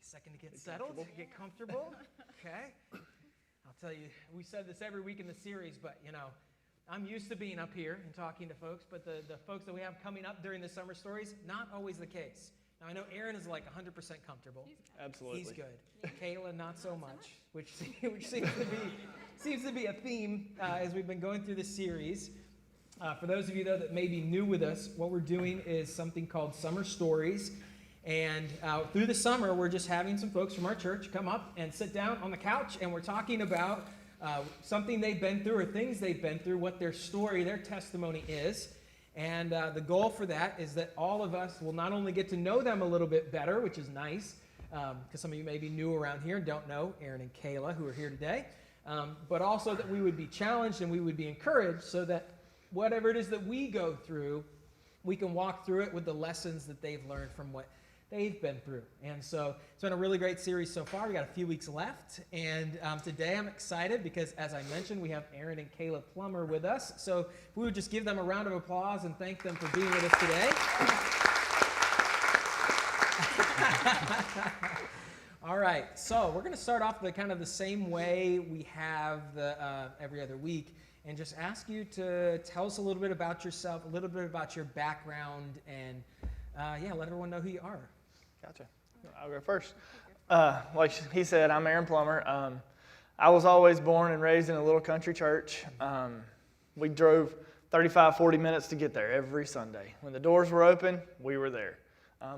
second to get settled, get comfortable. Okay. I'll tell you, we said this every week in the series, but, I'm used to being up here and talking to folks, but the folks that we have coming up during the summer stories, not always the case. Now, I know Aaron is like 100% comfortable. Absolutely. He's good. Kayla, not so much, which seems to be a theme as we've been going through this series. For those of you, though, that may be new with us, what we're doing is something called Summer Stories. And through the summer, we're just having some folks from our church come up and sit down on the couch, and we're talking about something they've been through or things they've been through, what their story, their testimony is. And the goal for that is that all of us will not only get to know them a little bit better, which is nice, because some of you may be new around here and don't know Aaron and Kayla, who are here today, but also that we would be challenged and we would be encouraged so that whatever it is that we go through, we can walk through it with the lessons that they've learned from what they've been through. And so it's been a really great series so far. We got a few weeks left. And today I'm excited because, as I mentioned, we have Aaron and Kayla Plummer with us. So if we would just give them a round of applause and thank them for being with us today. All right. So we're going to start off the kind of the same way we have every other week and just ask you to tell us a little bit about yourself, a little bit about your background, and let everyone know who you are. Gotcha. I'll go first. Like he said, I'm Aaron Plummer. I was always born and raised in a little country church. We drove 35, 40 minutes to get there every Sunday. When the doors were open, we were there.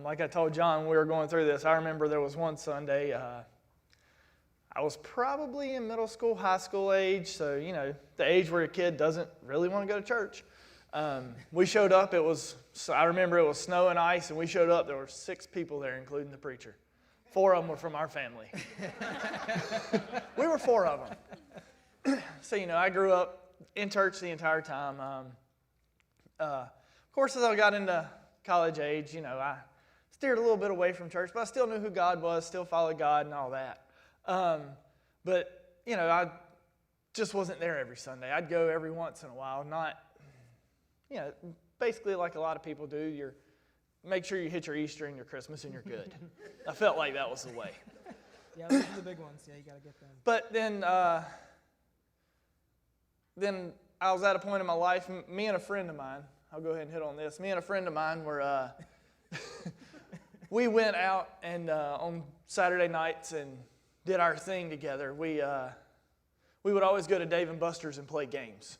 Like I told John when we were going through this, I remember there was one Sunday, I was probably in middle school, high school age, so, the age where a kid doesn't really want to go to church. We showed up, I remember it was snow and ice, and we showed up, there were 6 people there, including the preacher. 4 of them were from our family. We were 4 of them. So, I grew up in church the entire time. Of course, as I got into college age, I steered a little bit away from church, but I still knew who God was, still followed God and all that. But, I just wasn't there every Sunday. I'd go every once in a while, not, basically like a lot of people do, make sure you hit your Easter and your Christmas and you're good. I felt like that was the way. Yeah, those are the big ones. Yeah, you got to get them. But then I was at a point in my life, me and a friend of mine, I'll go ahead and hit on this. Me and a friend of mine were, we went out and on Saturday nights and did our thing together. We would always go to Dave & Buster's and play games.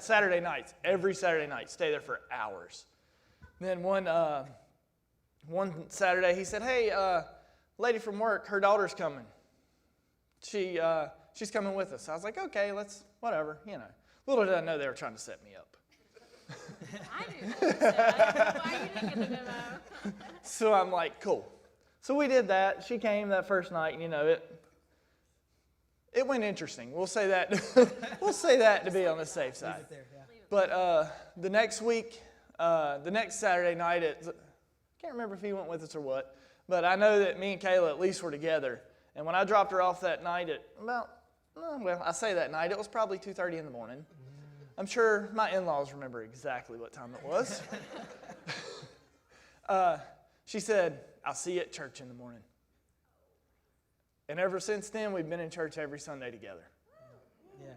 Saturday nights, every Saturday night, stay there for hours. Then one Saturday, he said, "Hey, lady from work, her daughter's coming. She's coming with us." I was like, "Okay, whatever, Little did I know they were trying to set me up. I didn't know. Why you didn't get the memo? So I'm like, cool. So we did that. She came that first night, and it went interesting. We'll say that. We'll say that to be on the safe side. Leave it there, yeah. But the next week, the next Saturday night, I can't remember if he went with us or what, but I know that me and Kayla at least were together. And when I dropped her off that night at I say that night, it was probably 2:30 in the morning. I'm sure my in-laws remember exactly what time it was. She said, "I'll see you at church in the morning." And ever since then, we've been in church every Sunday together. Yeah.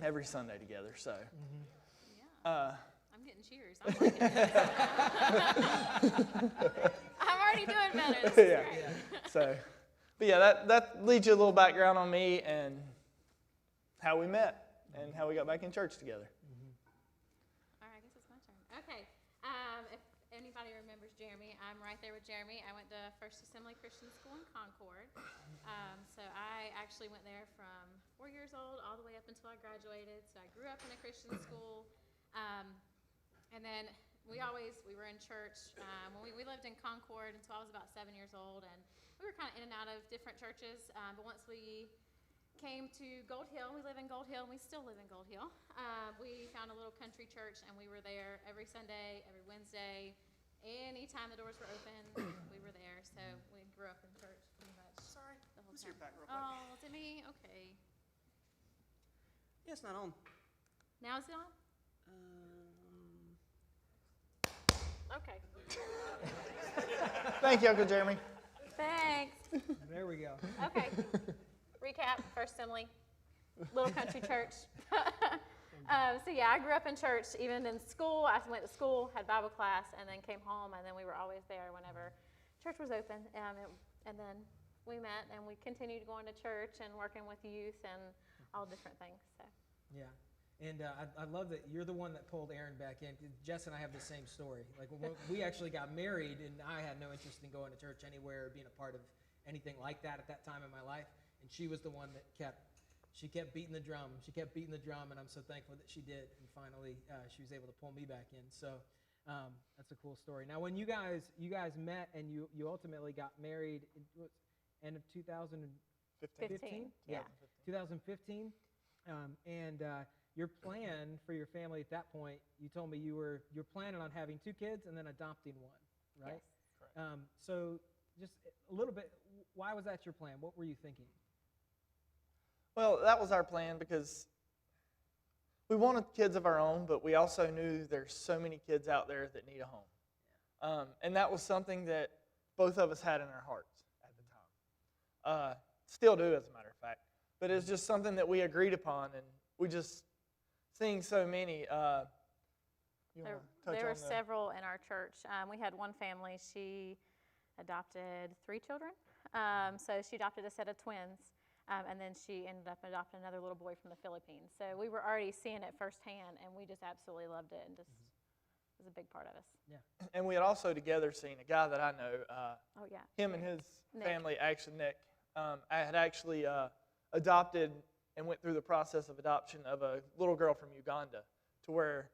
Every Sunday together, so. Yeah. I'm getting cheers. I'm liking it. I'm already doing better. This is great. So, but that leads you a little background on me and how we met and how we got back in church together. All right, I guess it's my turn. Okay. If anybody remembers Jeremy, I'm right there with Jeremy. I went to First Assembly Christian School in Concord. So I actually went there from 4 years old all the way up until I graduated. So I grew up in a Christian school. And then we were in church when we lived in Concord until I was about 7 years old. And we were kind of in and out of different churches. But once we came to Gold Hill, we live in Gold Hill, and we still live in Gold Hill. We found a little country church, and we were there every Sunday, every Wednesday. Anytime the doors were open, we were there. So we grew up in church pretty much. Sorry, the whole time. Back real quick. Oh, is it me? Okay. Yeah, it's not on. Now is it on? Okay. Thank you, Uncle Jeremy. Thanks. There we go. Okay. Recap, First Assembly, little country church. So yeah, I grew up in church, even in school. I went to school, had Bible class, and then came home, and then we were always there whenever church was open. And then we met, and we continued going to church and working with youth and all different things. So. Yeah. And I love that you're the one that pulled Aaron back in. Jess and I have the same story. Like when we actually got married, and I had no interest in going to church anywhere or being a part of anything like that at that time in my life. And she was the one that kept beating the drum. She kept beating the drum, and I'm so thankful that she did. And finally, she was able to pull me back in. So that's a cool story. Now, when you guys met and you ultimately got married, end of 2015? 15, yeah. 2015. And your plan for your family at that point, you told me you're planning on having 2 kids and then adopting one, right? Yes. So just a little bit, why was that your plan? What were you thinking? Well, that was our plan because we wanted kids of our own, but we also knew there's so many kids out there that need a home. And that was something that both of us had in our hearts at the time. Still do, as a matter of fact. But it's just something that we agreed upon, and we just seeing so many. There were several in our church. We had one family. She adopted 3 children. So she adopted a set of twins. And then she ended up adopting another little boy from the Philippines. So we were already seeing it firsthand, and we just absolutely loved it, and just was a big part of us. Yeah. And we had also together seen a guy that I know. Oh yeah. Him and his Nick. family, actually Nick, I had actually adopted and went through the process of adoption of a little girl from Uganda, to where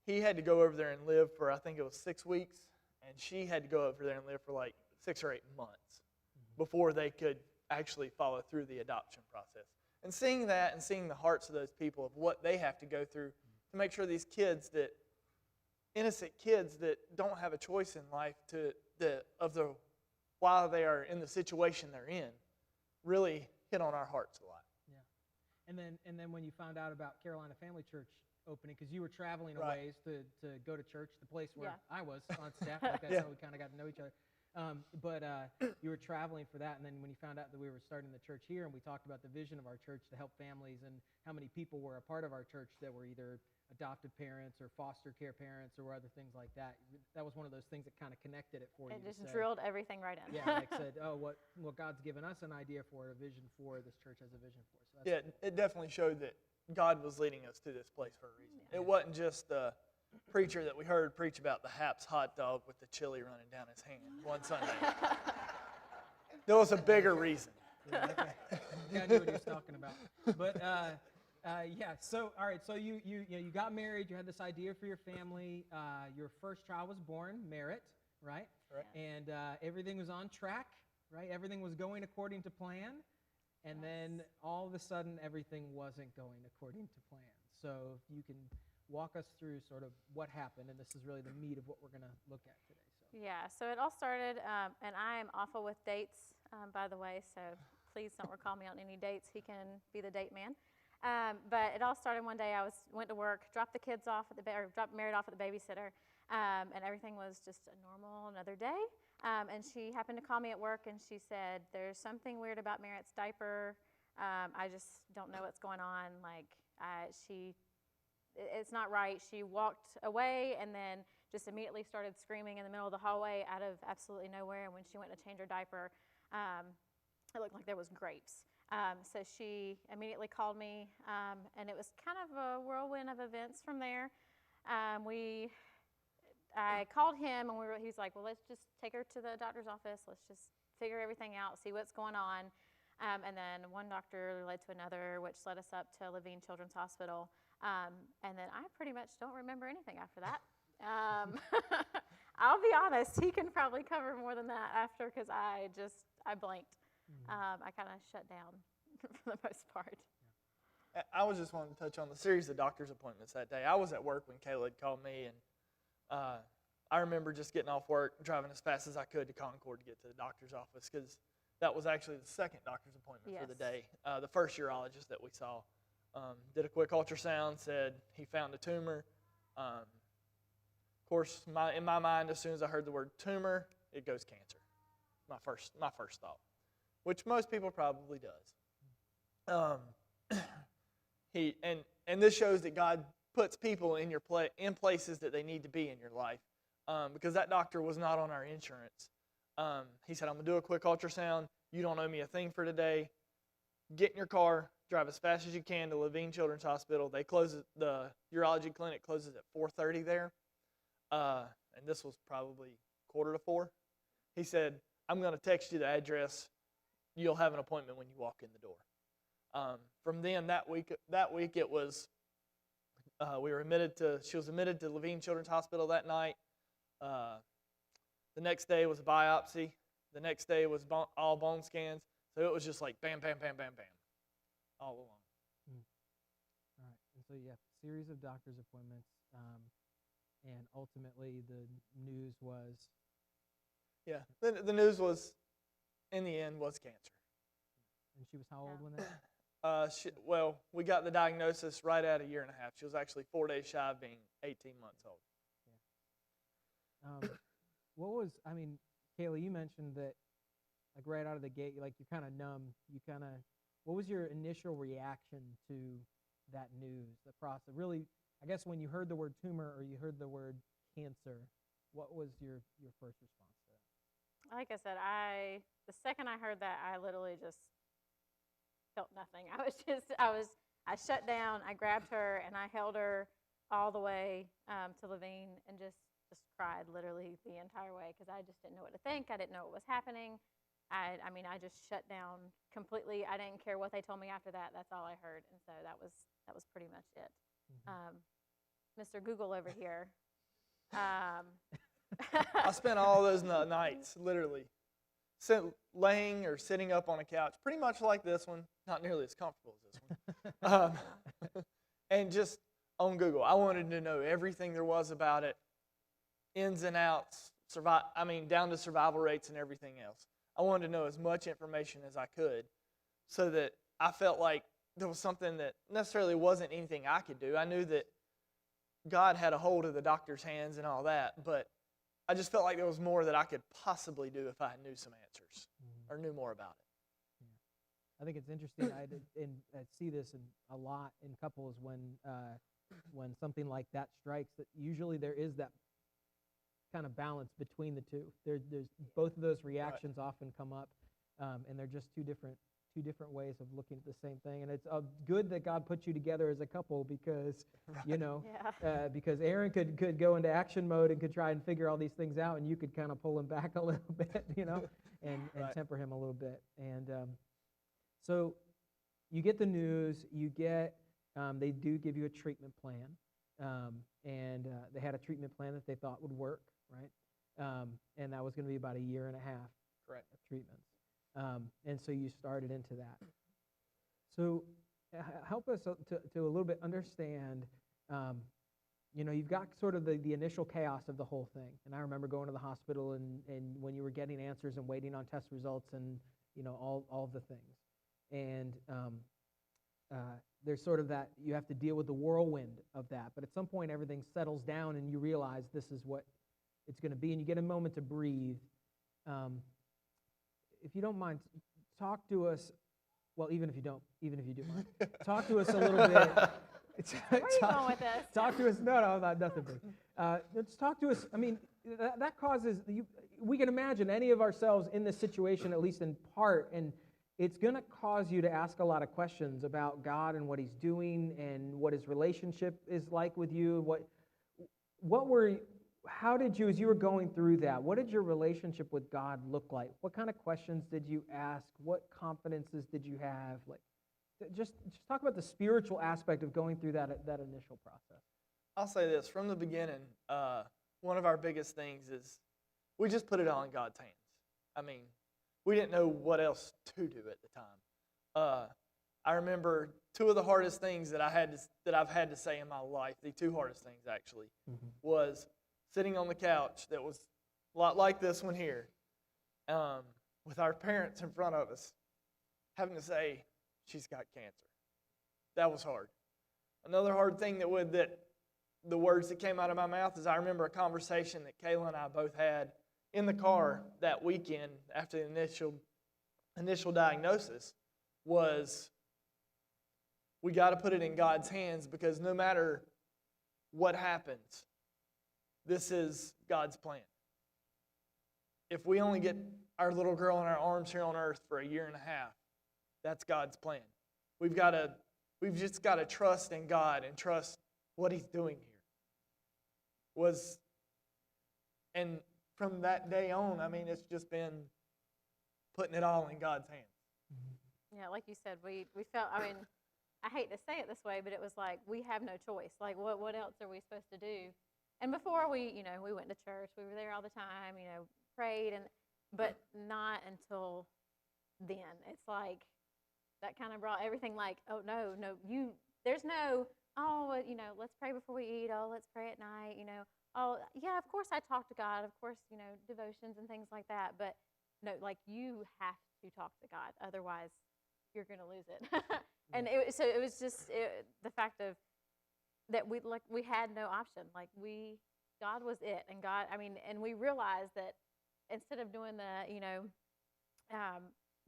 he had to go over there and live for, I think it was 6 weeks, and she had to go over there and live for like 6 or 8 months before they could actually follow through the adoption process. And seeing that and seeing the hearts of those people, of what they have to go through to make sure these kids, that innocent kids that don't have a choice in life, while they are in the situation they're in, really hit on our hearts a lot. Yeah. And then when you found out about Carolina Family Church opening, because you were traveling a Right. ways to go to church, the place where Yeah. I was on staff, like I Yeah. said, we kind of got to know each other. But you were traveling for that, and then when you found out that we were starting the church here, and we talked about the vision of our church to help families, and how many people were a part of our church that were either adopted parents or foster care parents or other things like that. That was one of those things that kind of connected it for you. It to just say, drilled everything right in. yeah, like said, oh, what God's given us an idea for, a vision for, this church has a vision for. So that's Yeah, cool. it definitely showed that God was leading us to this place for a reason. It wasn't just the preacher that we heard preach about the Haps hot dog with the chili running down his hand one Sunday. There was a bigger reason. Yeah, okay. Yeah, I knew what he was talking about. But yeah, so all right, so you got married. You had this idea for your family. Your first child was born, Merritt, right? Right. And everything was on track, right? Everything was going according to plan. And then all of a sudden, everything wasn't going according to plan. So if you can walk us through sort of what happened, and this is really the meat of what we're going to look at today. So. Yeah, so it all started, and I am awful with dates, by the way, so please don't recall me on any dates. He can be the date man. But it all started one day. I went to work, dropped the kids off at dropped Merritt off at the babysitter, and everything was just a normal another day. And she happened to call me at work, and she said, "There's something weird about Merritt's diaper. I just don't know what's going on. Like, it's not right." She walked away and then just immediately started screaming in the middle of the hallway out of absolutely nowhere. And when she went to change her diaper, it looked like there was grapes. So she immediately called me, and it was kind of a whirlwind of events from there. I called him, and he's like, "Well, let's just take her to the doctor's office. Let's just figure everything out, see what's going on." And then one doctor led to another, which led us up to Levine Children's Hospital. And then I pretty much don't remember anything after that. I'll be honest, he can probably cover more than that after, because I blanked. I kind of shut down for the most part. I was just wanting to touch on the series of doctor's appointments that day. I was at work when Kayla had called me, and I remember just getting off work, driving as fast as I could to Concord to get to the doctor's office, because that was actually the second doctor's appointment for the day. The first urologist that we saw did a quick ultrasound, said he found a tumor. Of course, in my mind, as soon as I heard the word tumor, it goes cancer. My first thought. which most people probably does. And this shows that God puts people in in places that they need to be in your life, because that doctor was not on our insurance. He said, "I'm gonna do a quick ultrasound. You don't owe me a thing for today. Get in your car, drive as fast as you can to Levine Children's Hospital. The urology clinic closes at 4:30 there, and this was probably 3:45. He said, "I'm gonna text you the address. You'll have an appointment when you walk in the door." From then that week it was she was admitted to Levine Children's Hospital that night. The next day was a biopsy. The next day was all bone scans. So it was just like bam, bam, bam, bam, bam, all along. All right. And so you have a series of doctor's appointments, and ultimately the news was. Yeah, the news was, in the end, was cancer. And she was how old when that? We got the diagnosis right at 1.5 years. She was actually 4 days shy of being 18 months old. Kayla, you mentioned that, like right out of the gate, you're kind of numb. What was your initial reaction to that news, the process? Really, I guess when you heard the word tumor or you heard the word cancer, what was your first response to that? Like I said, the second I heard that, I literally just felt nothing. I shut down, I grabbed her, and I held her all the way to Levine and just cried literally the entire way because I just didn't know what to think. I didn't know what was happening. I just shut down completely. I didn't care what they told me after that. That's all I heard, and so that was pretty much it. Mr. Google over here. I spent all those nights literally laying or sitting up on a couch, pretty much like this one, not nearly as comfortable as this one, and just on Google. I wanted to know everything there was about it, ins and outs, down to survival rates and everything else. I wanted to know as much information as I could so that I felt like there was something that necessarily wasn't anything I could do. I knew that God had a hold of the doctor's hands and all that, but I just felt like there was more that I could possibly do if I knew some answers or knew more about it. Yeah. I think it's interesting. I see this a lot in couples when something like that strikes. That usually there is that kind of balance between the two. There's both of those reactions often come up, and they're just two different ways of looking at the same thing. And it's good that God put you together as a couple because, because Aaron could go into action mode and could try and figure all these things out, and you could kind of pull him back a little bit, and temper him a little bit. And so you get the news, they do give you a treatment plan, and they had a treatment plan that they thought would work, right? And that was going to be about 1.5 years Correct. of treatments. And so you started into that. So help us to a little bit understand, you've got sort of the initial chaos of the whole thing. And I remember going to the hospital and when you were getting answers and waiting on test results and, all of the things. And there's sort of that, you have to deal with the whirlwind of that. But at some point, everything settles down and you realize this is what it's going to be. And you get a moment to breathe. If you don't mind, talk to us. Well, even if you do mind, talk to us a little bit. Where are you going with this? Talk to us. No, nothing big. Just talk to us. I mean, that causes we can imagine any of ourselves in this situation, at least in part, and it's going to cause you to ask a lot of questions about God and what He's doing and what His relationship is like with you. How did you, as you were going through that, what did your relationship with God look like? What kind of questions did you ask? What confidences did you have? Just talk about the spiritual aspect of going through that initial process. I'll say this, from the beginning, one of our biggest things is we just put it all in God's hands. I mean, we didn't know what else to do at the time. I remember two of the hardest things that I've had to say in my life, the two hardest things actually, was sitting on the couch that was a lot like this one here, with our parents in front of us, having to say, she's got cancer. That was hard. Another hard thing that the words that came out of my mouth is I remember a conversation that Kayla and I both had in the car that weekend after the initial initial diagnosis was we got to put it in God's hands because no matter what happens, this is God's plan. If we only get our little girl in our arms here on earth for a year and a half, that's God's plan. We've just got to trust in God and trust what He's doing here. And from that day on, I mean, it's just been putting it all in God's hands. Yeah, like you said, we felt, I mean, I hate to say it this way, but it was like we have no choice. Like, what else are we supposed to do? And before we went to church, we were there all the time, prayed, but not until then. It's like that kind of brought everything like, oh, no, there's no, oh, let's pray before we eat. Oh, let's pray at night, Oh, yeah, of course I talk to God. Of course, devotions and things like that. But no, like you have to talk to God. Otherwise, you're going to lose it. And so it was just the fact of that we had no option. Like God was it. And God, I mean, and we realized that instead of doing the,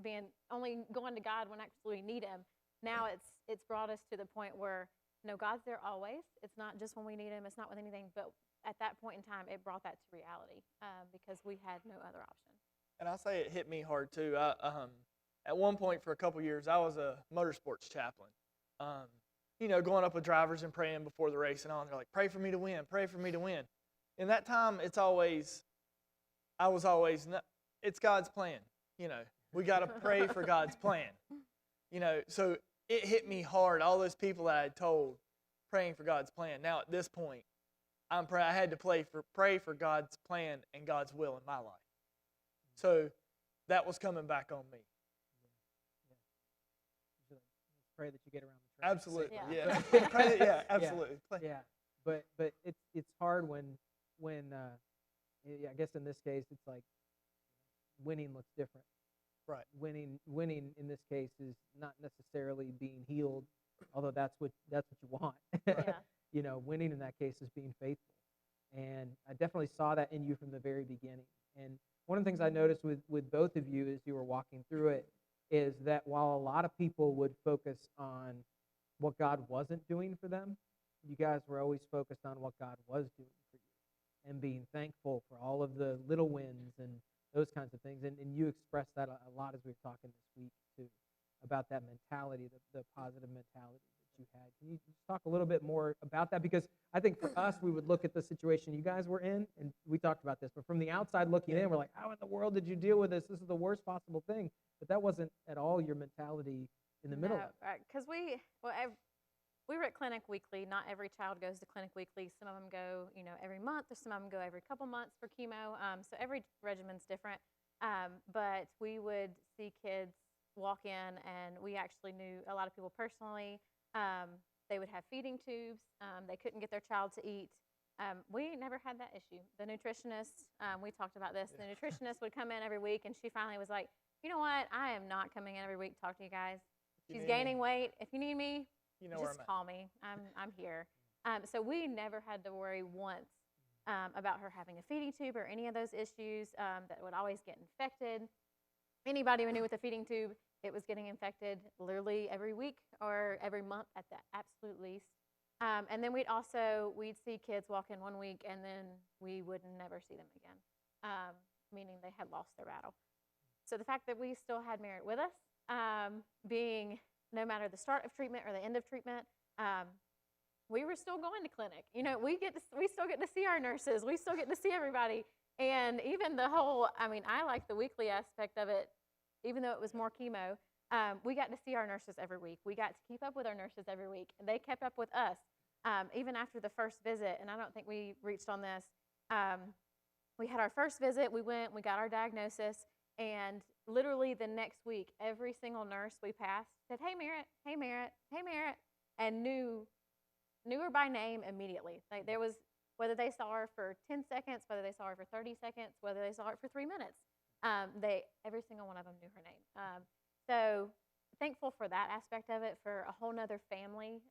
being only going to God when actually we need Him, now it's brought us to the point where, no, God's there always. It's not just when we need Him. It's not with anything. But at that point in time, it brought that to reality because we had no other option. And I'll say it hit me hard too. At one point for a couple years, I was a motorsports chaplain. Going up with drivers and praying before the race and all. And they're like, pray for me to win, pray for me to win. In that time, it's God's plan. We got to pray for God's plan. So it hit me hard, all those people that I had told praying for God's plan. Now at this point, I had to pray for God's plan and God's will in my life. So that was coming back on me. Let's pray that you get around the track. Absolutely, Yeah. yeah, absolutely. Yeah, but it's hard when I guess in this case it's like winning looks different. Right. Winning in this case is not necessarily being healed, although that's what you want. Yeah. Winning in that case is being faithful. And I definitely saw that in you from the very beginning. And one of the things I noticed with both of you as you were walking through it is that while a lot of people would focus on what God wasn't doing for them, you guys were always focused on what God was doing for you and being thankful for all of the little wins and those kinds of things. And you expressed that a lot as we were talking this week too, about that mentality, the positive mentality that you had. Can you just talk a little bit more about that? Because I think for us, we would look at the situation you guys were in, and we talked about this, but from the outside looking in, we're like, how in the world did you deal with this? This is the worst possible thing. But that wasn't at all your mentality in the middle of it. Right, because we were at clinic weekly. Not every child goes to clinic weekly. Some of them go, every month, or some of them go every couple months for chemo. So every regimen's different. But we would see kids walk in, and we actually knew a lot of people personally. They would have feeding tubes. They couldn't get their child to eat. We never had that issue. The nutritionist, we talked about this. The nutritionist would come in every week, and she finally was like, you know what? I am not coming in every week to talk to you guys. She's gaining weight. If you need me, just call me. I'm here. So we never had to worry once about her having a feeding tube or any of those issues that would always get infected. Anybody we knew with a feeding tube, it was getting infected literally every week or every month at the absolute least. And then we'd see kids walk in one week, and then we would never see them again, meaning they had lost their battle. So the fact that we still had Merritt with us, being no matter the start of treatment or the end of treatment, we were still going to clinic. We still get to see our nurses. We still get to see everybody. And even the whole, I like the weekly aspect of it, even though it was more chemo, we got to see our nurses every week. We got to keep up with our nurses every week. And they kept up with us. Even after the first visit, and I don't think we reached on this, we had our first visit, we went, we got our diagnosis, and literally the next week, every single nurse we passed said, hey, Merritt, hey, Merritt, hey, Merritt, and knew her by name immediately. Like there was, whether they saw her for 10 seconds, whether they saw her for 30 seconds, whether they saw her for 3 minutes, every single one of them knew her name. So thankful for that aspect of it, for a whole nother family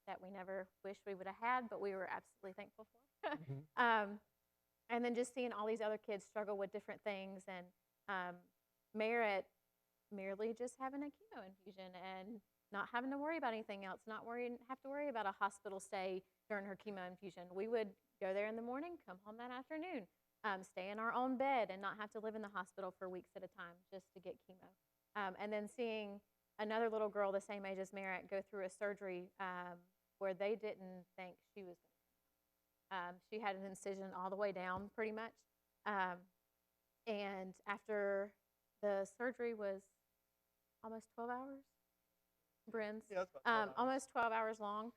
that we never wished we would have had, but we were absolutely thankful for. Mm-hmm. And then just seeing all these other kids struggle with different things, and Merritt merely just having a chemo infusion and not having to worry about anything else, have to worry about a hospital stay during her chemo infusion. We would go there in the morning, come home that afternoon, stay in our own bed and not have to live in the hospital for weeks at a time just to get chemo. And then seeing another little girl the same age as Merritt go through a surgery where they didn't think she was going to. She had an incision all the way down pretty much. And after the surgery was almost 12 hours, Bryn's, Yeah, that's about 12 hours. almost 12 hours long.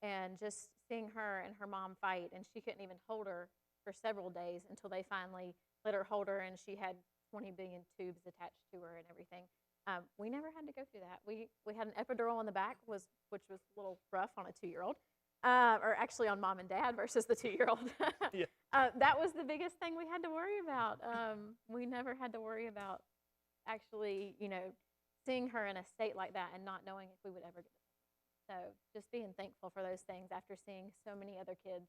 And just seeing her and her mom fight, and she couldn't even hold her for several days until they finally let her hold her, and she had 20 billion tubes attached to her and everything. We never had to go through that. We had an epidural on the back, which was a little rough on a 2-year-old, or actually on mom and dad versus the 2-year-old. Yeah. That was the biggest thing we had to worry about. We never had to worry about actually, seeing her in a state like that and not knowing if we would ever get it. So just being thankful for those things after seeing so many other kids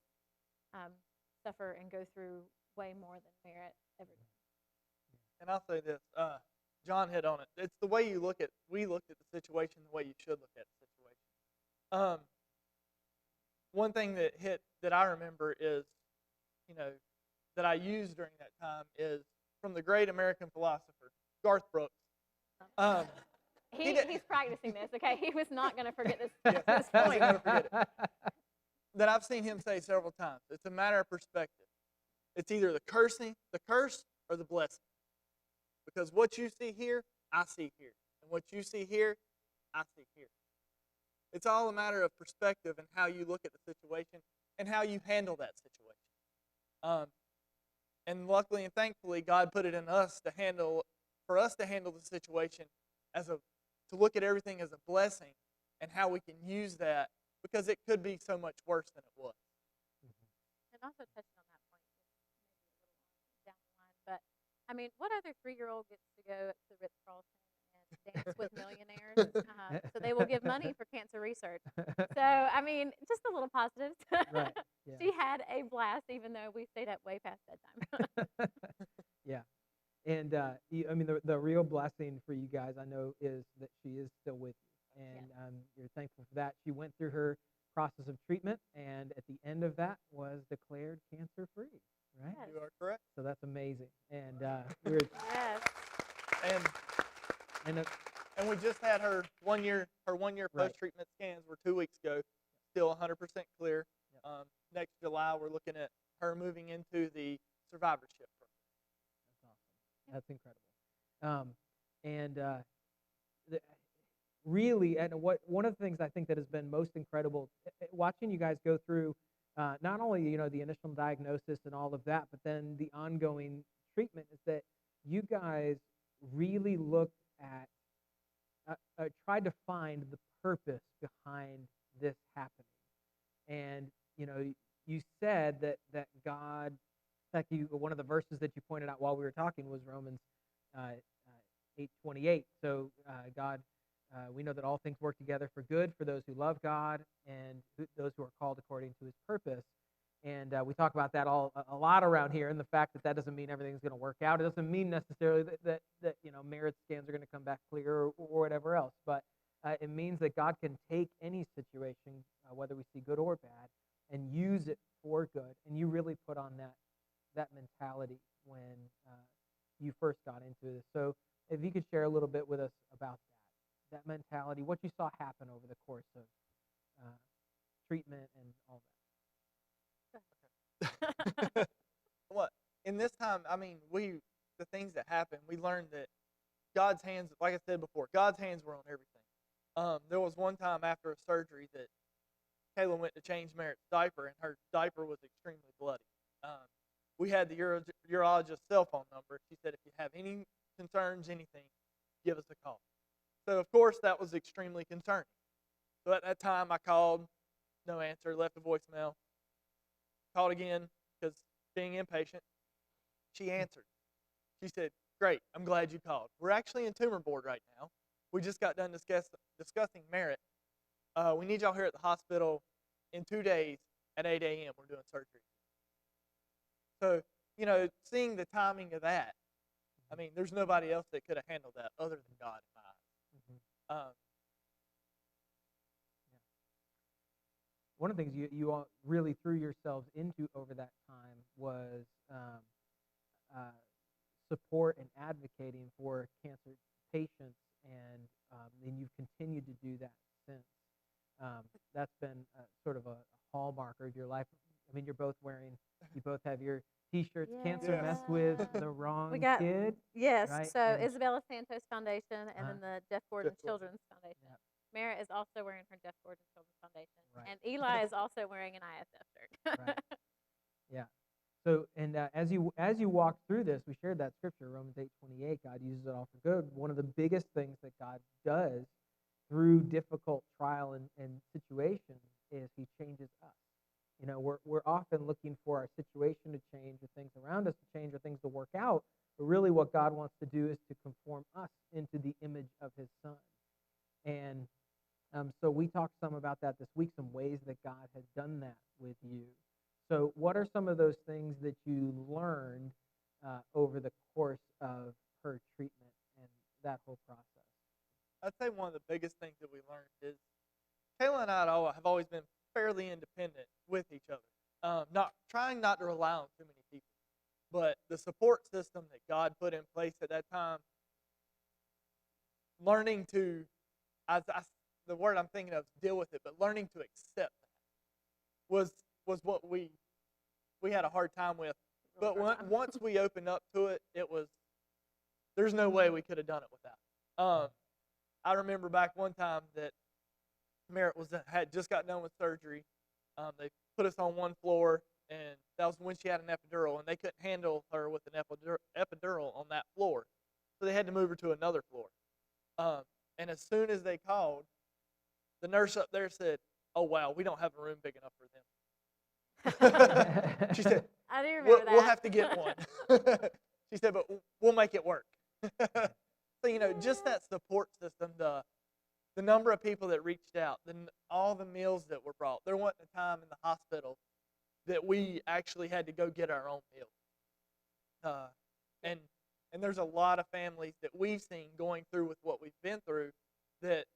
suffer and go through way more than Merritt ever did. And I'll say this, John hit on it. It's the way we looked at the situation the way you should look at the situation. One thing that I remember is, that I used during that time is from the great American philosopher, Garth Brooks. He's practicing this, okay? He was not going to forget this, Yeah, this I point. wasn't gonna forget it. That I've seen him say several times. It's a matter of perspective. It's either the curse, or the blessing. Because what you see here, I see here. And what you see here, I see here. It's all a matter of perspective and how you look at the situation and how you handle that situation. And luckily and thankfully, God put it in us for us to handle the situation to look at everything as a blessing and how we can use that, because it could be so much worse than it was. And also touching on that point, maybe a little down the line, but I mean, what other 3-year-old gets to go to the Ritz-Carlton and dance with millionaires? So they will give money for cancer research. So, I mean, just a little positives. Right. Yeah. She had a blast, even though we stayed up way past bedtime. Yeah. And the real blessing for you guys, I know, is that she is still with you, and you're thankful for that. She went through her process of treatment, and at the end of that was declared cancer-free, right? Yes. You are correct. So that's amazing. And Yes. And we just had her 1 year Right. post-treatment scans were 2 weeks ago, still 100% clear. Yep. Next July, we're looking at her moving into the survivorship program. That's incredible. Really, and one of the things I think that has been most incredible, watching you guys go through not only the initial diagnosis and all of that, but then the ongoing treatment, is that you guys really looked at, tried to find the purpose behind this happening, and you said that God. In fact, one of the verses that you pointed out while we were talking was Romans 8:28. So God, we know that all things work together for good for those who love God and those who are called according to His purpose. And we talk about that a lot around here, and the fact that doesn't mean everything's going to work out. It doesn't mean necessarily that Merit scans are going to come back clear or whatever else. But it means that God can take any situation, whether we see good or bad, and use it for good. And you really put on that mentality when you first got into this. So if you could share a little bit with us about that mentality, what you saw happen over the course of treatment and all that. What? In this time, the things that happened, we learned that God's hands, like I said before, God's hands were on everything. There was one time after a surgery that Kayla went to change Merritt's diaper, and her diaper was extremely bloody. We had the urologist's cell phone number. She said, if you have any concerns, anything, give us a call. So, of course, that was extremely concerning. So at that time, I called, no answer, left a voicemail, called again, because being impatient, she answered. She said, great, I'm glad you called. We're actually in tumor board right now. We just got done discussing Merritt. We need y'all here at the hospital in 2 days at 8 a.m. We're doing surgery. So, seeing the timing of that, I mean, there's nobody else that could have handled that other than God in my eyes. One of the things you all really threw yourselves into over that time was support and advocating for cancer patients, and you've continued to do that since. That's been sort of a hallmarker of your life. I mean, you both have your T-shirts. Cancer Yeah. messed with the wrong We got- kid. Yes, Right, so and- Isabella Santos Foundation and then the Jeff Gordon Jeff Gordon. Children's Foundation. Yep. Mara is also wearing her Jeff Gordon Children's Foundation. Right. And Eli is also wearing an ISF shirt. Right. Yeah. So, and as you walk through this, we shared that scripture, Romans 8:28. God uses it all for good. One of the biggest things that God does through difficult trial and situations is He changes us. You know, we're often looking for our situation to change, or things around us to change, or things to work out. But really, what God wants to do is to conform us into the image of His Son. And so we talked some about that this week, some ways that God has done that with you. So what are some of those things that you learned over the course of her treatment and that whole process? I'd say one of the biggest things that we learned is Kayla and I have always been fairly independent with each other, trying not to rely on too many people. But the support system that God put in place at that time, learning to, the word I'm thinking of is deal with it, but learning to accept that was what we had a hard time with. But once we opened up to it, there's no way we could have done it without. I remember back one time that Merritt had just got done with surgery. They put us on one floor, and that was when she had an epidural, and they couldn't handle her with an epidural on that floor. So they had to move her to another floor. And as soon as they called, the nurse up there said, "Oh, wow, we don't have a room big enough for them." She said, I do remember that. We'll have to get one." She said, "But we'll make it work." So, just that support system, the number of people that reached out, all the meals that were brought. There wasn't a time in the hospital that we actually had to go get our own meal. And there's a lot of families that we've seen going through with what we've been through that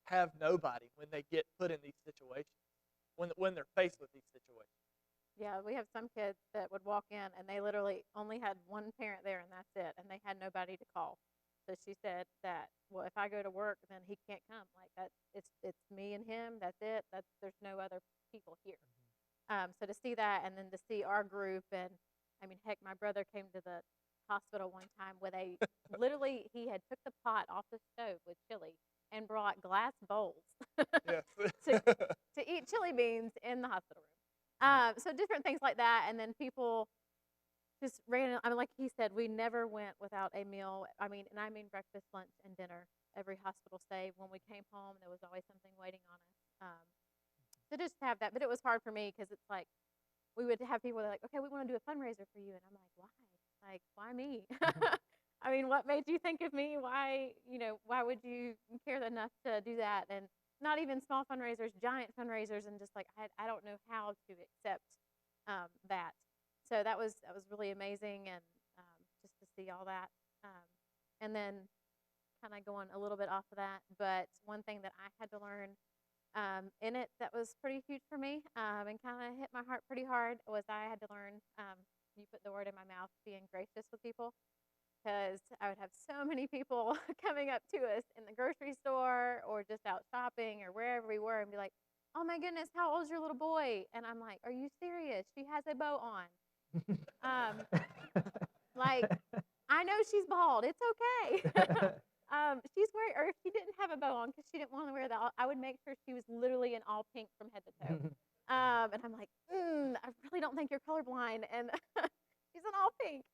have nobody when they get put in these situations, when they're faced with these situations. Yeah, we have some kids that would walk in and they literally only had one parent there and that's it, and they had nobody to call. So she said that, well, if I go to work, then he can't come. Like that, it's me and him. That's it. There's no other people here. So to see that, and then to see our group, and I mean, heck, my brother came to the hospital one time with literally he had took the pot off the stove with chili and brought glass bowls Yes. to eat chili beans in the hospital room. So different things like that, and then people just random. I mean, like he said, we never went without a meal. I mean breakfast, lunch, and dinner. Every hospital stay. When we came home, there was always something waiting on us. To just have that, but it was hard for me because it's like we would have people that are like, okay, we want to do a fundraiser for you, and I'm like, why? Like, why me? I mean, what made you think of me? Why would you care enough to do that? And not even small fundraisers, giant fundraisers, and just like I don't know how to accept that. So that was really amazing, and just to see all that, and then kind of going a little bit off of that. But one thing that I had to learn in it that was pretty huge for me, and kind of hit my heart pretty hard, was I had to learn. You put the word in my mouth, being gracious with people, because I would have so many people coming up to us in the grocery store or just out shopping or wherever we were and be like, "Oh my goodness, how old's your little boy?" And I'm like, "Are you serious? She has a bow on." Like, I know she's bald. It's okay. She's wearing, or if she didn't have a bow on because she didn't want to wear that, I would make sure she was literally in all pink from head to toe. And I'm like, I really don't think you're colorblind, and she's in all pink.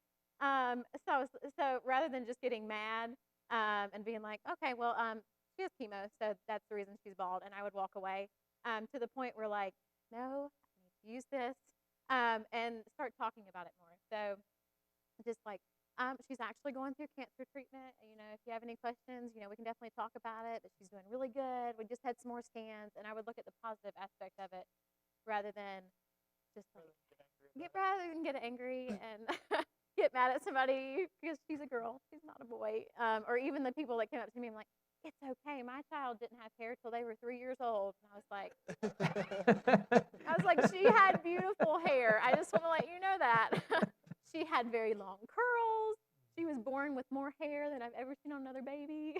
So rather than just getting mad and being like, okay, well, she has chemo, so that's the reason she's bald, and I would walk away to the point where like, no, I need to use this, and start talking about it more. So just like, she's actually going through cancer treatment. If you have any questions, we can definitely talk about it, but she's doing really good. We just had some more scans, and I would look at the positive aspect of it rather than just like, rather than get angry and get mad at somebody because she's a girl, she's not a boy. Or even the people that came up to me, I'm like, it's okay. My child didn't have hair till they were 3 years old. And I was like, she had beautiful hair. I just want to let you know that. She had very long curls. She was born with more hair than I've ever seen on another baby.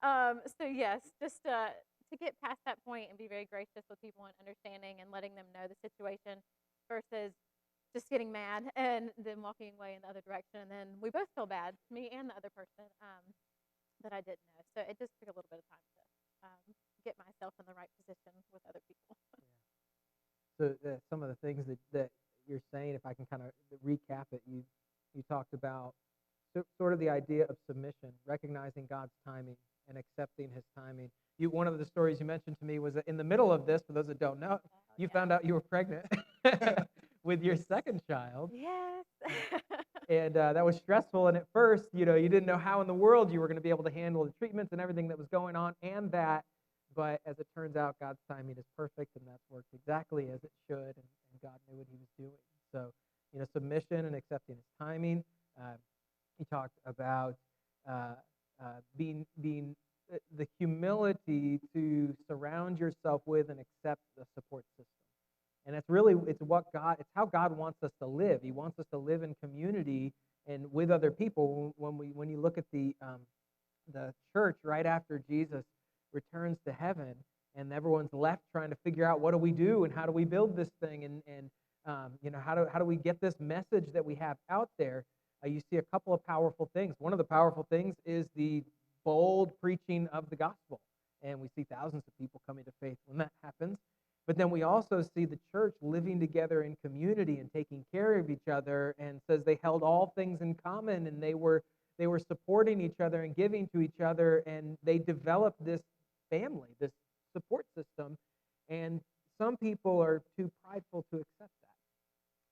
So yes, just to get past that point and be very gracious with people and understanding and letting them know the situation versus just getting mad and then walking away in the other direction. And then we both feel bad, me and the other person, that I didn't know. So it just took a little bit of time to get myself in the right position with other people. So some of the things that you're saying, if I can kind of recap it, you talked about sort of the idea of submission, recognizing God's timing and accepting His timing. One of the stories you mentioned to me was that in the middle of this, for those that don't know, you found out you were pregnant with your second child. Yes. And that was stressful. And at first, you didn't know how in the world you were going to be able to handle the treatments and everything that was going on and that. But as it turns out, God's timing is perfect, and that's worked exactly as it should, and God knew what He was doing. So, submission and accepting His timing. He talked about being the humility to surround yourself with and accept the support system. And it's how God wants us to live. He wants us to live in community and with other people. When you look at the church right after Jesus returns to heaven, and everyone's left trying to figure out what do we do and how do we build this thing and how do we get this message that we have out there. You see a couple of powerful things. One of the powerful things is the bold preaching of the gospel, and we see thousands of people coming to faith when that happens. But then we also see the church living together in community and taking care of each other, and says they held all things in common, and they were supporting each other and giving to each other, and they developed this family, this support system. And some people are too prideful to accept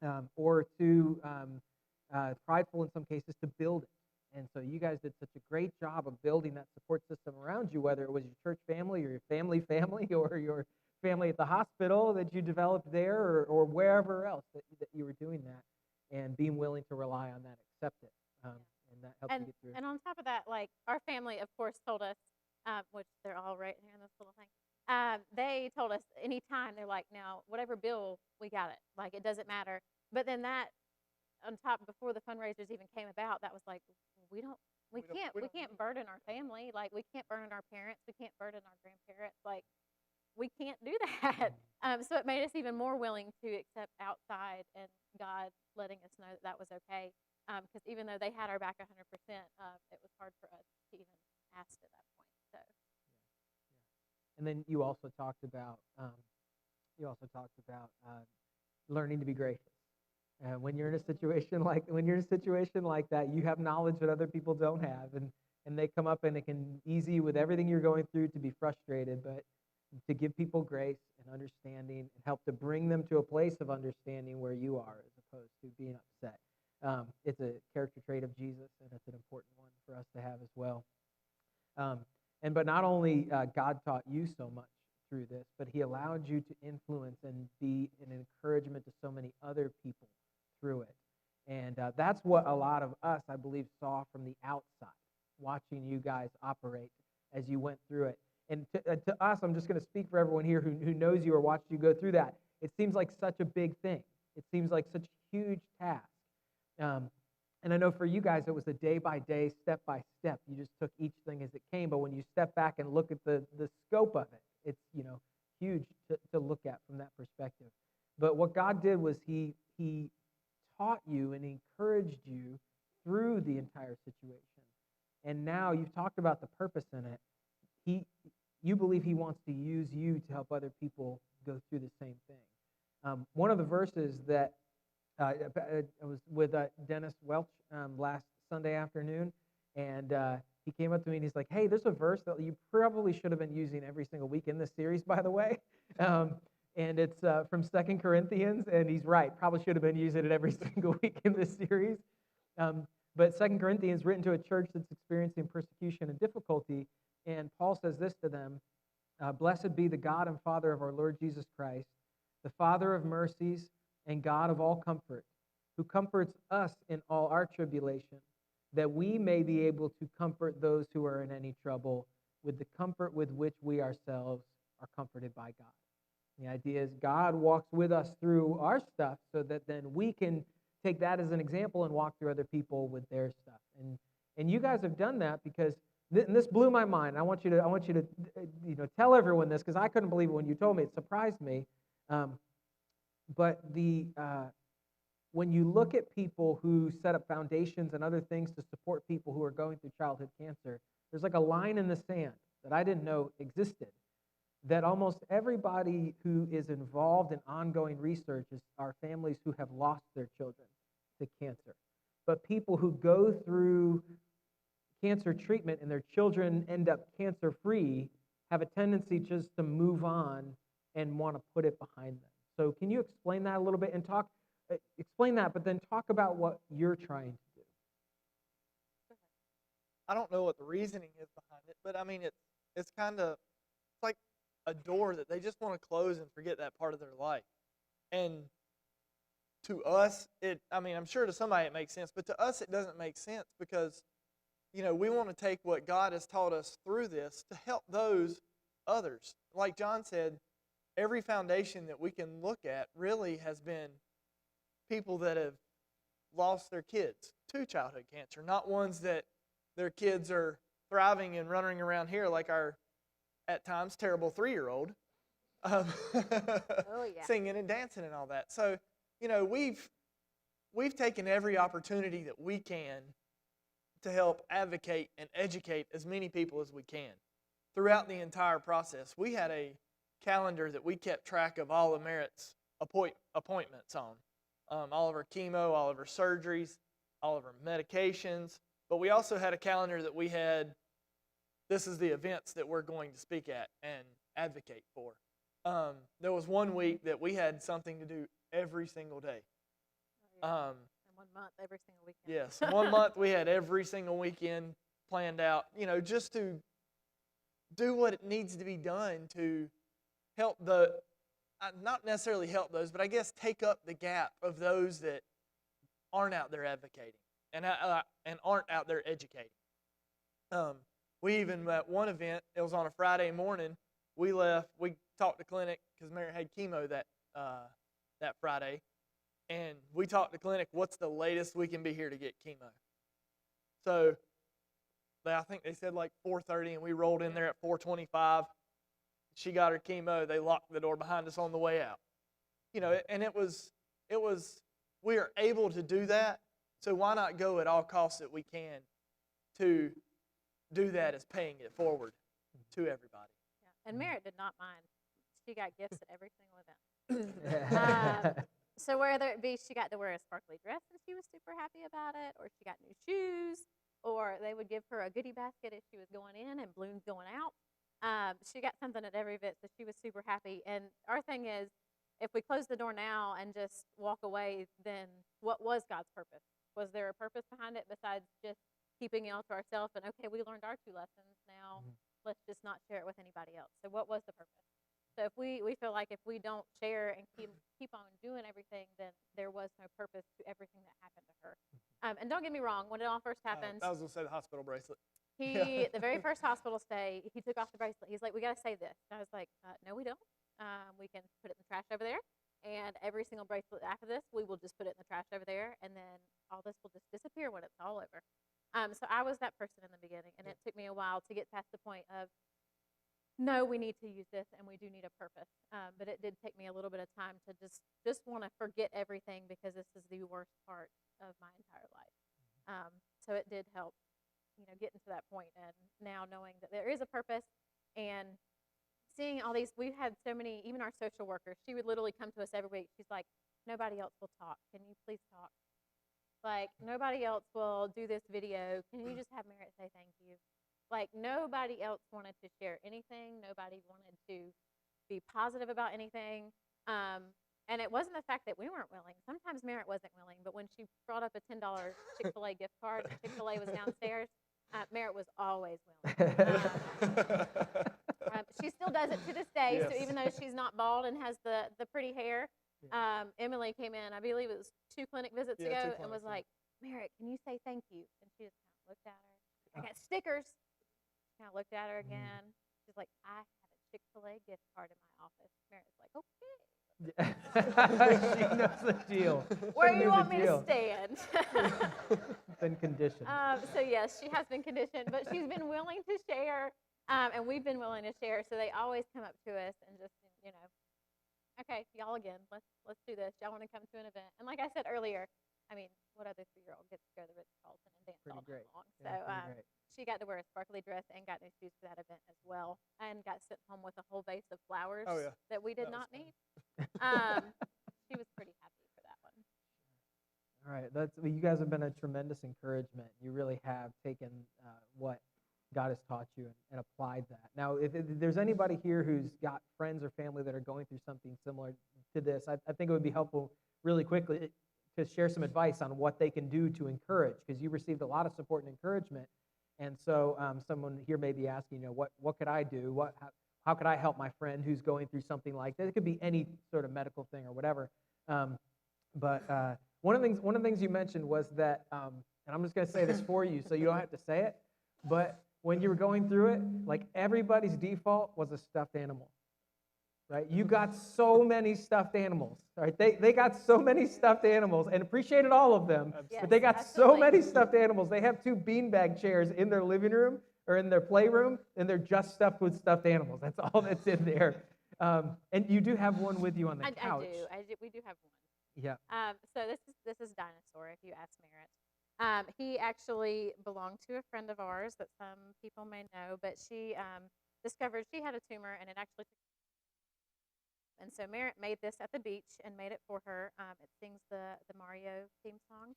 that, or too prideful in some cases to build it. And so you guys did such a great job of building that support system around you, whether it was your church family or your family or your family at the hospital that you developed there, or wherever else that you were doing that, and being willing to rely on that, accept it, and that helped you get through. And on top of that, like our family, of course, told us, which they're all right here in this little thing. They told us anytime they're like, now whatever bill we got it, like it doesn't matter. But then that on top, before the fundraisers even came about, that was like, we can't burden our family, like we can't burden our parents, we can't burden our grandparents, like we can't do that. So it made us even more willing to accept outside and God letting us know that was okay. Because even though they had our back 100%, it was hard for us to even ask at that point. So. And then you also talked about learning to be gracious. When you're in a situation like that, you have knowledge that other people don't have, and they come up and it can ease you with everything you're going through to be frustrated, but to give people grace and understanding and help to bring them to a place of understanding where you are as opposed to being upset. It's a character trait of Jesus, and it's an important one for us to have as well. But not only God taught you so much through this, but He allowed you to influence and be an encouragement to so many other people through it. And that's what a lot of us, I believe, saw from the outside, watching you guys operate as you went through it. And to us, I'm just going to speak for everyone here who knows you or watched you go through that. It seems like such a big thing. It seems like such a huge task. And I know for you guys, it was a day-by-day, step-by-step. You just took each thing as it came. But when you step back and look at the scope of it, it's huge to look at from that perspective. But what God did was He taught you and encouraged you through the entire situation. And now you've talked about the purpose in it. You believe He wants to use you to help other people go through the same thing. One of the verses that I was with Dennis Welch last Sunday afternoon, and he came up to me and he's like, hey, there's a verse that you probably should have been using every single week in this series, by the way. And it's from 2 Corinthians, and he's right. Probably should have been using it every single week in this series. But 2 Corinthians, written to a church that's experiencing persecution and difficulty, and Paul says this to them, blessed be the God and Father of our Lord Jesus Christ, the Father of mercies and God of all comfort, who comforts us in all our tribulation, that we may be able to comfort those who are in any trouble with the comfort with which we ourselves are comforted by God. The idea is God walks with us through our stuff so that then we can take that as an example and walk through other people with their stuff. And you guys have done that because and this blew my mind. I want you to tell everyone this because I couldn't believe it when you told me. It surprised me. But when you look at people who set up foundations and other things to support people who are going through childhood cancer, there's like a line in the sand that I didn't know existed, that almost everybody who is involved in ongoing research are families who have lost their children to cancer. But people who go through cancer treatment and their children end up cancer-free have a tendency just to move on and want to put it behind them. So can you explain that a little bit and explain that, but then talk about what you're trying to do? I don't know what the reasoning is behind it, but I mean, it's kind of like a door that they just want to close and forget that part of their life. And to us, I'm sure to somebody it makes sense, but to us it doesn't make sense because, we want to take what God has taught us through this to help those others. Like John said, every foundation that we can look at really has been people that have lost their kids to childhood cancer, not ones that their kids are thriving and running around here like our, at times, terrible 3-year-old, Oh, yeah. singing and dancing and all that. So, we've taken every opportunity that we can to help advocate and educate as many people as we can. Throughout the entire process, we had a calendar that we kept track of all of Merritt's appointments on. All of our chemo, all of our surgeries, all of our medications. But we also had a calendar that we had, this is the events that we're going to speak at and advocate for. There was one week that we had something to do every single day. And 1 month, every single weekend. Yes, 1 month we had every single weekend planned out, just to do what it needs to be done to help not necessarily help those, but I guess take up the gap of those that aren't out there advocating and aren't out there educating. We even at one event, it was on a Friday morning, we talked to clinic because Mary had chemo that Friday, and we talked to clinic, what's the latest we can be here to get chemo? So I think they said like 4:30, and we rolled in there at 4:25. She got her chemo. They locked the door behind us on the way out. And it was we are able to do that. So why not go at all costs that we can to do that as paying it forward to everybody? Yeah. And Merritt did not mind. She got gifts at every single event. So whether it be she got to wear a sparkly dress and she was super happy about it, or she got new shoes, or they would give her a goodie basket as she was going in and balloons going out. She got something at every event, so she was super happy. And our thing is, if we close the door now and just walk away, then what was God's purpose? Was there a purpose behind it besides just keeping it all to ourselves and, okay, we learned our 2 lessons, now let's just not share it with anybody else? So what was the purpose? So if we feel like if we don't share and keep on doing everything, then there was no purpose to everything that happened to her. And don't get me wrong, when it all first happened, I was going to say the hospital bracelet. the very first hospital stay, he took off the bracelet. He's like, we got to save this. And I was like, no, we don't. We can put it in the trash over there. And every single bracelet after this, we will just put it in the trash over there. And then all this will just disappear when it's all over. So I was that person in the beginning. And it took me a while to get past the point of, no, we need to use this and we do need a purpose. But it did take me a little bit of time to just want to forget everything because this is the worst part of my entire life. So it did help, getting to that point and now knowing that there is a purpose and seeing all these. We've had so many, even our social workers, she would literally come to us every week. She's like, nobody else will talk. Can you please talk? Like, nobody else will do this video. Can you just have Merritt say thank you? Like, nobody else wanted to share anything. Nobody wanted to be positive about anything. And it wasn't the fact that we weren't willing. Sometimes Merritt wasn't willing, but when she brought up a $10 Chick-fil-A gift card, and Chick-fil-A was downstairs, Merritt was always willing. She still does it to this day, Yes. so even though she's not bald and has the pretty hair, Emily came in, I believe it was 2 clinic visits Yeah, 2 ago, and clinics, was yeah. like, Merritt, can you say thank you? And she just kind of looked at her. I got stickers. Kind of looked at her again. She's like, I have a Chick-fil-A gift card in my office. Merritt's like, okay. She knows the deal. Where She do you knew want the me to deal. stand? Been conditioned. So yes, she has been conditioned, but she's been willing to share, and we've been willing to share. So they always come up to us and just, okay, y'all again, let's do this. Y'all want to come to an event? And like I said earlier, I mean, what other 3-year-old gets to go to the Ritz-Carlton and dance Pretty all great. night long? Yeah, So pretty great. she got to wear a sparkly dress and got new shoes for that event as well, and got sent home with a whole vase of flowers Oh, yeah. that we did That was not fun. need. She was pretty happy for that one. All right, you guys have been a tremendous encouragement. You really have taken what God has taught you and applied that. Now, if there's anybody here who's got friends or family that are going through something similar to this, I think it would be helpful really quickly to share some advice on what they can do to encourage, because you received a lot of support and encouragement. And so someone here may be asking, what could I do? How could I help my friend who's going through something like that? It could be any sort of medical thing or whatever. But one of the things you mentioned was that, and I'm just going to say this for you, so you don't have to say it. But when you were going through it, like everybody's default was a stuffed animal, right? You got so many stuffed animals, right? They got so many stuffed animals and appreciated all of them, but they got so many stuffed animals. They have 2 beanbag chairs in their living room or in their playroom, and they're just stuffed with stuffed animals. That's all that's in there. And you do have one with you on the couch. I do. We do have one. Yeah. So this is Dinosaur, if you ask Merritt. He actually belonged to a friend of ours that some people may know, but she discovered she had a tumor, and it actually took. And so Merritt made this at the beach and made it for her. It sings the Mario theme song.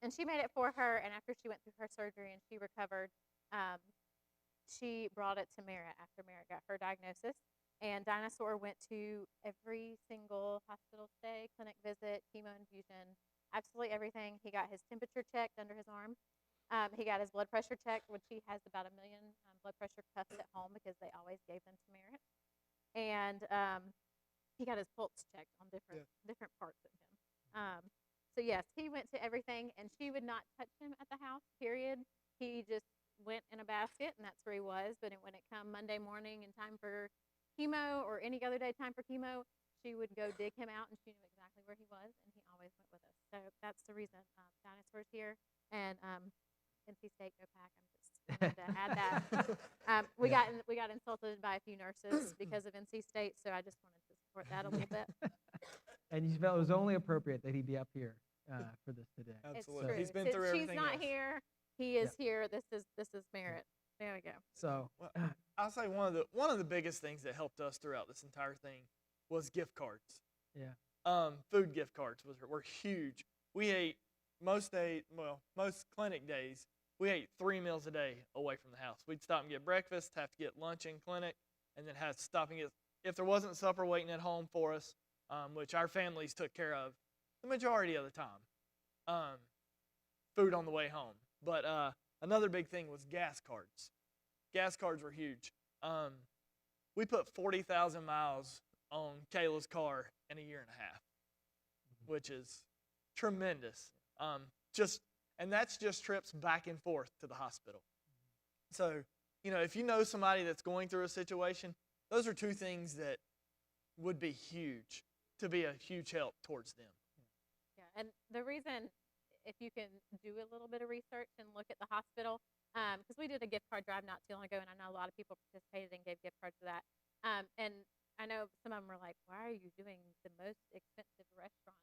And she made it for her, and after she went through her surgery and she recovered, she brought it to Merritt after Merritt got her diagnosis. And Dinosaur went to every single hospital stay, clinic visit, chemo infusion, absolutely everything. He got his temperature checked under his arm. He got his blood pressure checked, which he has about 1 million blood pressure cuffs at home because they always gave them to Merritt. And he got his pulse checked on different parts of him. So yes, he went to everything, and she would not touch him at the house, period. He just went in a basket, and that's where he was. But when it come Monday morning and time for chemo, or any other day time for chemo, she would go dig him out, and she knew exactly where he was, and he always went with us. So that's the reason Dinosaur's here. And NC State, go Pack. I'm just wanted to add that. We got insulted by a few nurses because of NC State, so I just wanted to support that a little bit. And you felt it was only appropriate that he be up here for this today. It's Absolutely. true. He's been Since through she's everything not else. here, he is here. This is Merritt. There we go. So Well, I'll say one of the biggest things that helped us throughout this entire thing was gift cards. yeah. Food gift cards were huge. We ate most clinic days, we ate 3 meals a day away from the house. We'd stop and get breakfast, have to get lunch in clinic, and then have to stop and get, if there wasn't supper waiting at home for us, which our families took care of the majority of the time, food on the way home. But another big thing was gas cards. Gas cards were huge. We put 40,000 miles on Kayla's car in a year and a half, which is tremendous. And that's just trips back and forth to the hospital. So, if you know somebody that's going through a situation, those are 2 things that would be huge, to be a huge help towards them. Yeah, and the reason, if you can do a little bit of research and look at the hospital, because we did a gift card drive not too long ago, and I know a lot of people participated and gave gift cards for that. And I know some of them were like, why are you doing the most expensive restaurant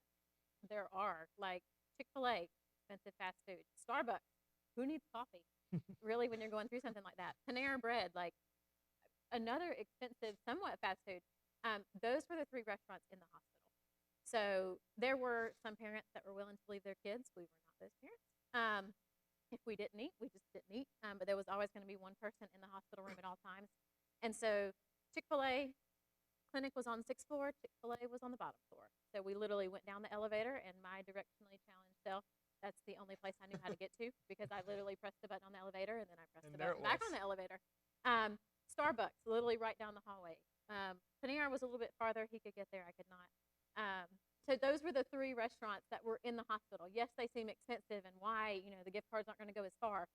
there are? Like Chick-fil-A, expensive fast food. Starbucks, who needs coffee? Really, when you're going through something like that. Panera Bread, like another expensive, somewhat fast food. Those were the 3 restaurants in the hospital. So there were some parents that were willing to leave their kids. We were not those parents. If we didn't eat, we just didn't eat. But there was always going to be one person in the hospital room at all times. And so Chick-fil-A clinic was on the 6th floor. Chick-fil-A was on the bottom floor. So we literally went down the elevator, and my directionally challenged self, that's the only place I knew how to get to, because I literally pressed the button on the elevator, and then I pressed the button back on the elevator. Starbucks, literally right down the hallway. Panera was a little bit farther. He could get there. I could not. So those were the 3 restaurants that were in the hospital. Yes, they seem expensive, and why, the gift cards aren't going to go as far.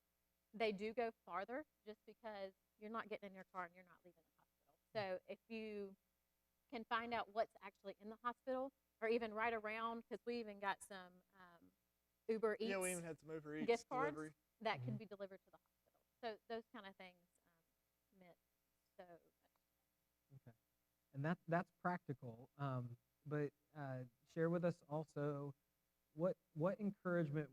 They do go farther just because you're not getting in your car and you're not leaving the hospital. So if you can find out what's actually in the hospital, or even right around, because we even got some Uber Eats Yeah, we even had some Uber Eats gift cards delivery. that can be delivered to the hospital. So those kind of things meant so much. Okay. And that's practical. But share with us also what encouragement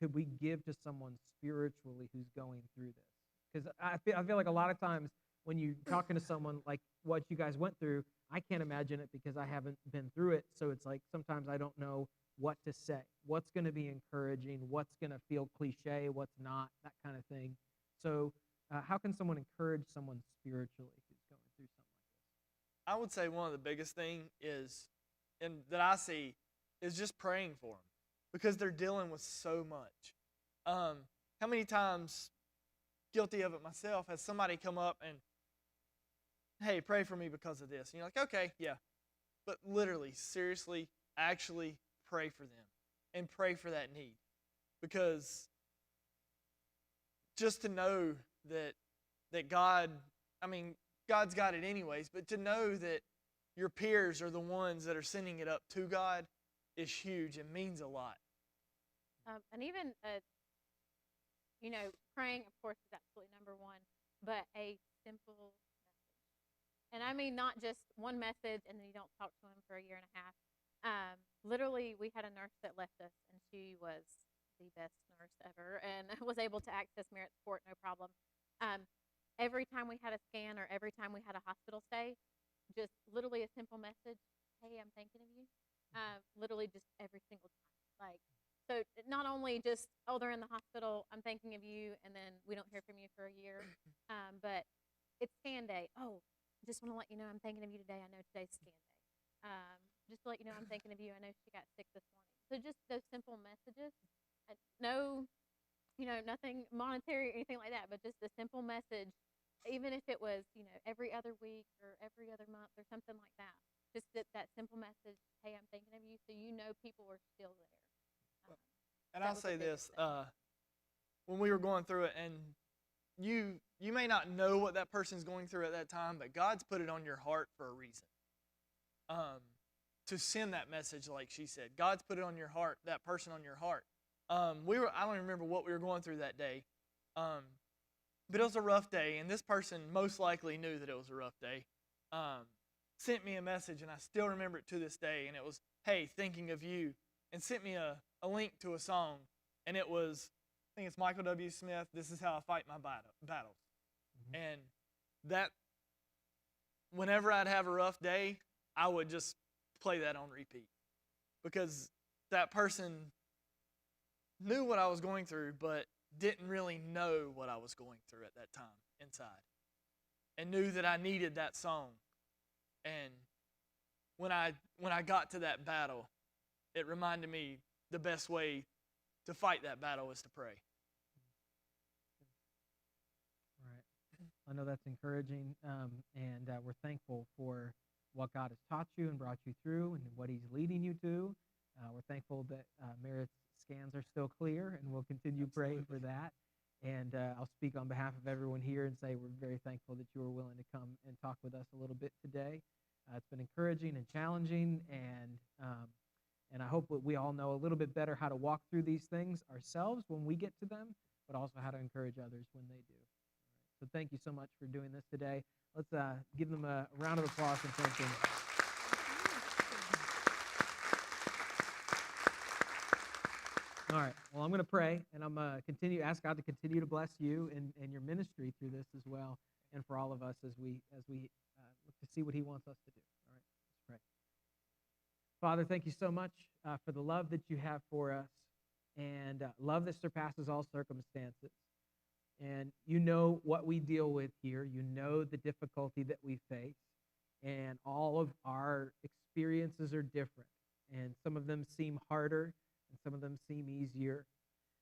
could we give to someone spiritually who's going through this? Because I feel like a lot of times when you're talking to someone like what you guys went through, I can't imagine it because I haven't been through it. So it's like sometimes I don't know what to say, what's going to be encouraging, what's going to feel cliche, what's not, that kind of thing. So how can someone encourage someone spiritually who's going through something like this? I would say one of the biggest thing is, and that I see, is just praying for them because they're dealing with so much. How many times, guilty of it myself, has somebody come up and, hey, pray for me because of this. And you're like, okay, yeah. But literally, seriously, actually pray for them and pray for that need. Because just to know that God's got it anyways, but to know that your peers are the ones that are sending it up to God is huge and means a lot. And even, praying, of course, is absolutely number one, but a simple message. And I mean, not just one message and then you don't talk to them for a year and a half. Literally, we had a nurse that left us, and she was the best nurse ever and was able to access Merit Support, no problem. Every time we had a scan or every time we had a hospital stay, just literally a simple message, hey, I'm thinking of you. Literally just every single time. So not only just, oh, they're in the hospital, I'm thinking of you, and then we don't hear from you for a year, but it's scan day. Oh, just want to let you know I'm thinking of you today. I know today's scan day. Just to let you know I'm thinking of you. I know she got sick this morning. So just those simple messages. No, nothing monetary or anything like that, but just a simple message, even if it was, every other week or every other month or something like that. Just that simple message, hey, I'm thinking of you, so people are still there. And I'll say this, when we were going through it, and you may not know what that person's going through at that time, but God's put it on your heart for a reason. To send that message, like she said. God's put it on your heart, that person on your heart. I don't even remember what we were going through that day, but it was a rough day, and this person most likely knew that it was a rough day. Sent me a message, and I still remember it to this day, and it was, hey, thinking of you, and sent me a link to a song, and it was, I think it's Michael W. Smith, This Is How I Fight My Battles. Mm-hmm. And that, whenever I'd have a rough day, I would just play that on repeat, because that person knew what I was going through, but didn't really know what I was going through at that time inside, and knew that I needed that song. And when I got to that battle, it reminded me the best way to fight that battle is to pray. All right. I know that's encouraging, and we're thankful for what God has taught you and brought you through and what he's leading you to. We're thankful that Merit's scans are still clear, and we'll continue praying for that. And I'll speak on behalf of everyone here and say we're very thankful that you were willing to come and talk with us a little bit today. It's been encouraging and challenging, and I hope that we all know a little bit better how to walk through these things ourselves when we get to them, but also how to encourage others when they do. All right. So thank you so much for doing this today. Let's give them a round of applause and thank them. All right. Well, I'm going to pray, and I'm going to ask God to continue to bless you and your ministry through this as well, and for all of us as we look to see what he wants us to do. All right. Let's pray. Father, thank you so much for the love that you have for us, and love that surpasses all circumstances. And you know what we deal with here. You know the difficulty that we face, and all of our experiences are different, and some of them seem harder, and some of them seem easier.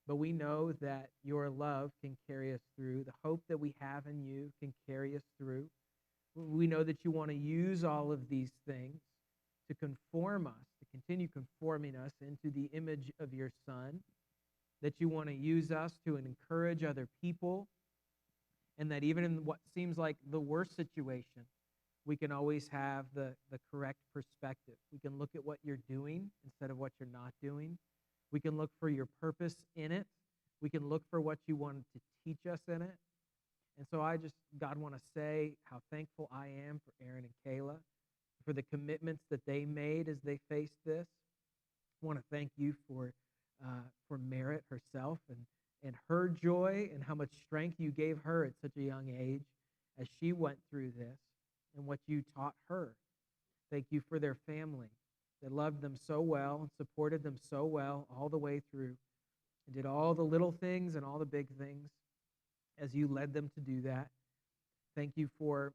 But we know that your love can carry us through. The hope that we have in you can carry us through. We know that you want to use all of these things to conform us, to continue conforming us into the image of your Son, that you want to use us to encourage other people, and that even in what seems like the worst situation, we can always have the correct perspective. We can look at what you're doing instead of what you're not doing. We can look for your purpose in it. We can look for what you wanted to teach us in it. And so I just, God, want to say how thankful I am for Aaron and Kayla, for the commitments that they made as they faced this. I want to thank you for Merritt herself and her joy and how much strength you gave her at such a young age as she went through this and what you taught her. Thank you for their family that loved them so well and supported them so well all the way through and did all the little things and all the big things as you led them to do that. Thank you for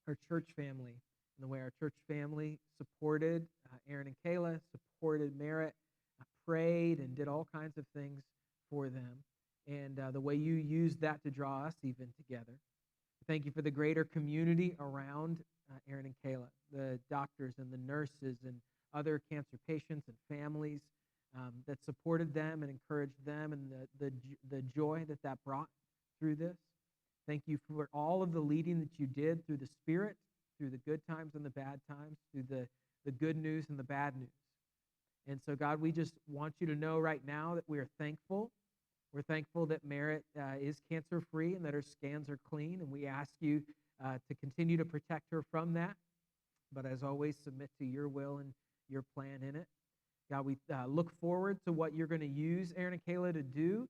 our church family and the way our church family supported Aaron and Kayla, supported Merritt, prayed and did all kinds of things for them, and the way you used that to draw us even together. Thank you for the greater community around Aaron and Kayla, the doctors and the nurses and other cancer patients and families that supported them and encouraged them, and the joy that brought through this. Thank you for all of the leading that you did through the Spirit, through the good times and the bad times, through the good news and the bad news. And so, God, we just want you to know right now that we are thankful. We're thankful that Merritt is cancer-free and that her scans are clean, and we ask you to continue to protect her from that, but as always, submit to your will and your plan in it. God, we look forward to what you're going to use Aaron and Kayla to do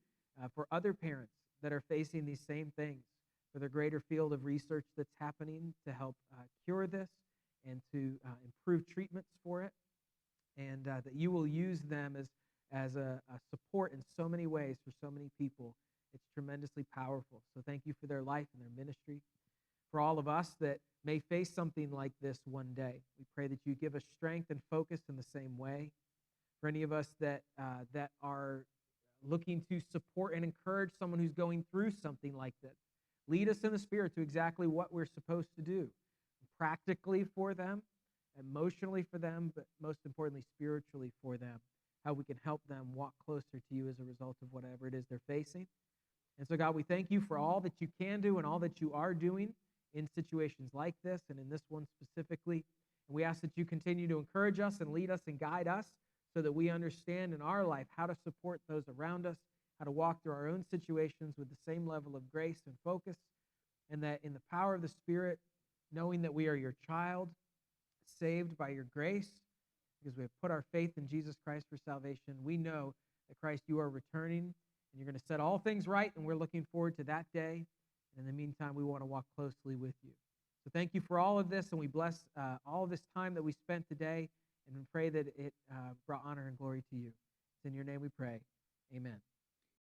for other parents that are facing these same things, for the greater field of research that's happening to help cure this and to improve treatments for it, and that you will use them as a support in so many ways for so many people. It's tremendously powerful. So thank you for their life and their ministry. For all of us that may face something like this one day, we pray that you give us strength and focus in the same way. For any of us that are looking to support and encourage someone who's going through something like this, lead us in the Spirit to exactly what we're supposed to do, practically for them, emotionally for them, but most importantly, spiritually for them, how we can help them walk closer to you as a result of whatever it is they're facing. And so, God, we thank you for all that you can do and all that you are doing in situations like this and in this one specifically. And we ask that you continue to encourage us and lead us and guide us so that we understand in our life how to support those around us, how to walk through our own situations with the same level of grace and focus, and that in the power of the Spirit, knowing that we are your child, saved by your grace, because we have put our faith in Jesus Christ for salvation, we know that, Christ, you are returning, and you're going to set all things right, and we're looking forward to that day. And in the meantime, we want to walk closely with you. So thank you for all of this, and we bless all of this time that we spent today, and we pray that it brought honor and glory to you. It's in your name we pray. Amen.